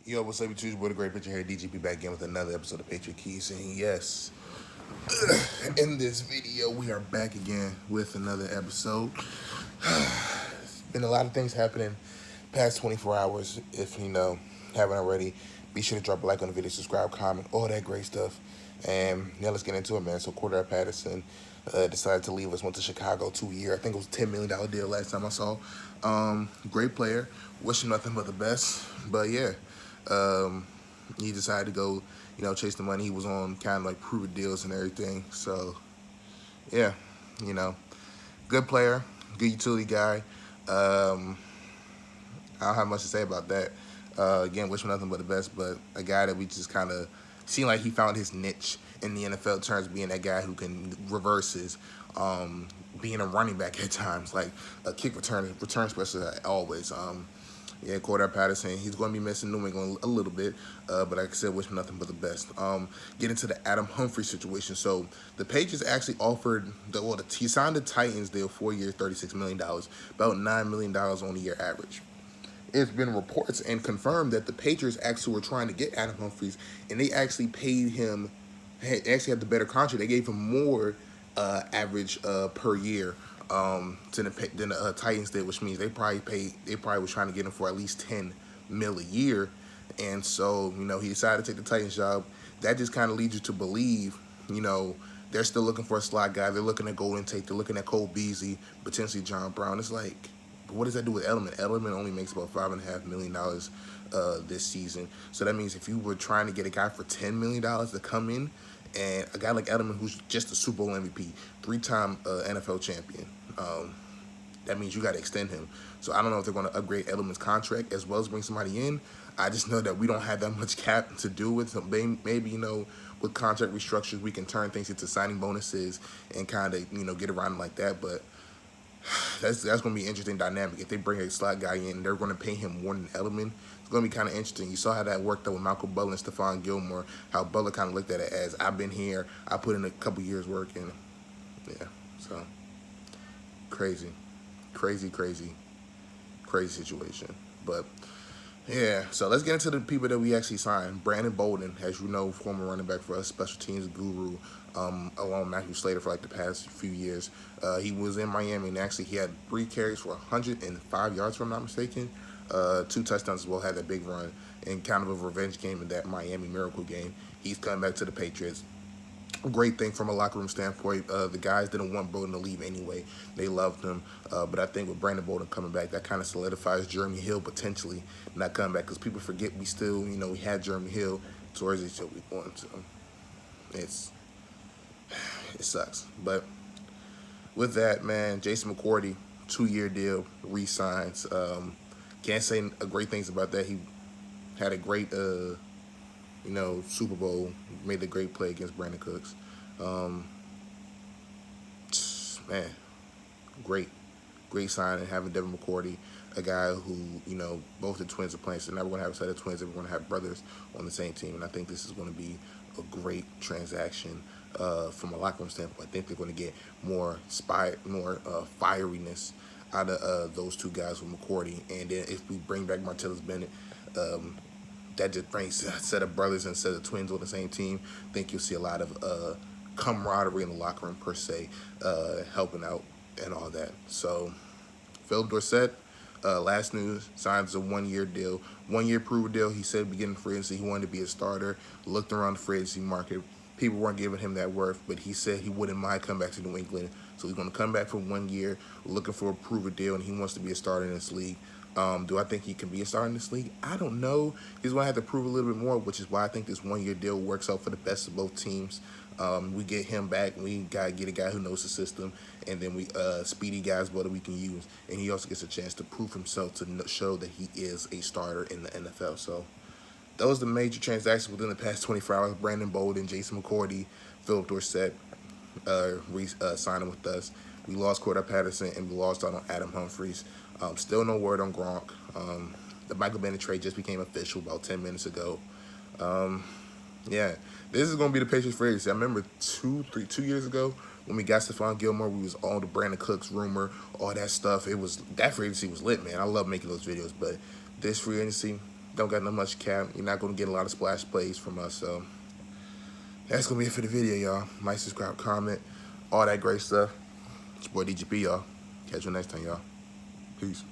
Yo, what's up, YouTube? What a great picture here. DGP back again with another episode of Patriot Keys. And yes, in this video, we are back again with another episode. Been a lot of things happening past 24 hours. If you know, haven't already, be sure to drop a like on the video, subscribe, comment, all that great stuff. And yeah, let's get into it, man. So Cordell Patterson decided to leave us, went to Chicago 2 year. I think it was a $10 million deal last time I saw. Great player. Wish him nothing but the best. But yeah. He decided to go, chase the money. He was on kind of like prove it deals and everything. So, yeah, good player, good utility guy. I don't have much to say about that. Again, wish him nothing but the best, but a guy that we just kind of seemed like he found his niche in the NFL terms, being that guy who can reverses, being a running back at times, like a kick return specialist always. Yeah, Cordell Patterson, he's going to be missing New England a little bit, but like I said, wish him nothing but the best. Get into the Adam Humphrey situation. So the Patriots actually offered, he signed the Titans deal 4 years, $36 million, about $9 million on a year average. It's been reports and confirmed that the Patriots actually were trying to get Adam Humphries, and they actually paid him, actually had the better contract. They gave him more average per year than the Titans did, which means they probably was trying to get him for at least $10 million a year. And so, he decided to take the Titans job. That just kind of leads you to believe, they're still looking for a slot guy. They're looking at Golden Tate. They're looking at Cole Beasley, potentially John Brown. It's like, what does that do with Edelman? Edelman only makes about $5.5 million this season. So that means if you were trying to get a guy for $10 million to come in, and a guy like Edelman, who's just a Super Bowl MVP, 3-time NFL champion, that means you got to extend him. So I don't know if they're going to upgrade Edelman's contract as well as bring somebody in. I just know that we don't have that much cap to do with him. Maybe, with contract restructures, we can turn things into signing bonuses and kind of, get around like that. But that's going to be an interesting dynamic. If they bring a slot guy in, they're going to pay him more than Edelman. It's going to be kind of interesting. You saw how that worked out with Malcolm Butler and Stephon Gilmore, how Butler kind of looked at it as, I've been here, I put in a couple years' work, and yeah, so crazy situation. But yeah, so let's get into the people that we actually signed. Brandon Bolden, as you know, former running back for us, special teams guru, along with Matthew Slater for like the past few years. He was in Miami, and actually he had 3 carries for 105 yards, if I'm not mistaken. 2 touchdowns as well, had that big run, and kind of a revenge game in that Miami Miracle game. He's coming back to the Patriots. Great thing from a locker room standpoint. The guys didn't want Bolden to leave anyway. They loved him. But I think with Brandon Bolden coming back, that kind of solidifies Jeremy Hill potentially not coming back, because people forget we still, we had Jeremy Hill towards each other. We want to. It sucks. But with that, man, Jason McCourty, 2-year deal, re-signs. Can't say great things about that. He had a great Super Bowl, made a great play against Brandon Cooks. Man, great signing, having Devin McCourty, a guy who, both the twins are playing. So now we're going to have a set of twins, and we're going to have brothers on the same team. And I think this is going to be a great transaction from a locker room standpoint. I think they're going to get more fieriness out of those two guys with McCourty. And then if we bring back Martellus Bennett, that just brings a set of brothers and a set of twins on the same team. I think you'll see a lot of camaraderie in the locker room, per se, helping out and all that. So, Philip Dorsett, last news, signs a 1-year deal. 1-year prove deal. He said beginning free agency he wanted to be a starter. Looked around the free agency market. People weren't giving him that worth, but he said he wouldn't mind coming back to New England. So he's going to come back for 1 year, looking for a prove deal, and he wants to be a starter in this league. Do I think he can be a star in this league? I don't know. He's going to have to prove a little bit more, which is why I think this 1-year deal works out for the best of both teams. We get him back, and we got to get a guy who knows the system, and then we speedy guys that we can use. And he also gets a chance to prove himself, to show that he is a starter in the NFL. So those are the major transactions within the past 24 hours. Brandon Bolden, Jason McCourty, Philip Dorsett signing with us. We lost Cordell Patterson, and we lost out on Adam Humphries. Still no word on Gronk. The Michael Bennett trade just became official about 10 minutes ago. Yeah, this is going to be the Patriots free agency. I remember 2 years ago when we got Stephon Gilmore, we was all the Brandon Cooks rumor, all that stuff. That free agency was lit, man. I love making those videos, but this free agency, don't got no much cap. You're not going to get a lot of splash plays from us. So that's going to be it for the video, y'all. Like, subscribe, comment, all that great stuff. It's your boy DGP, y'all. Catch you next time, y'all. Peace.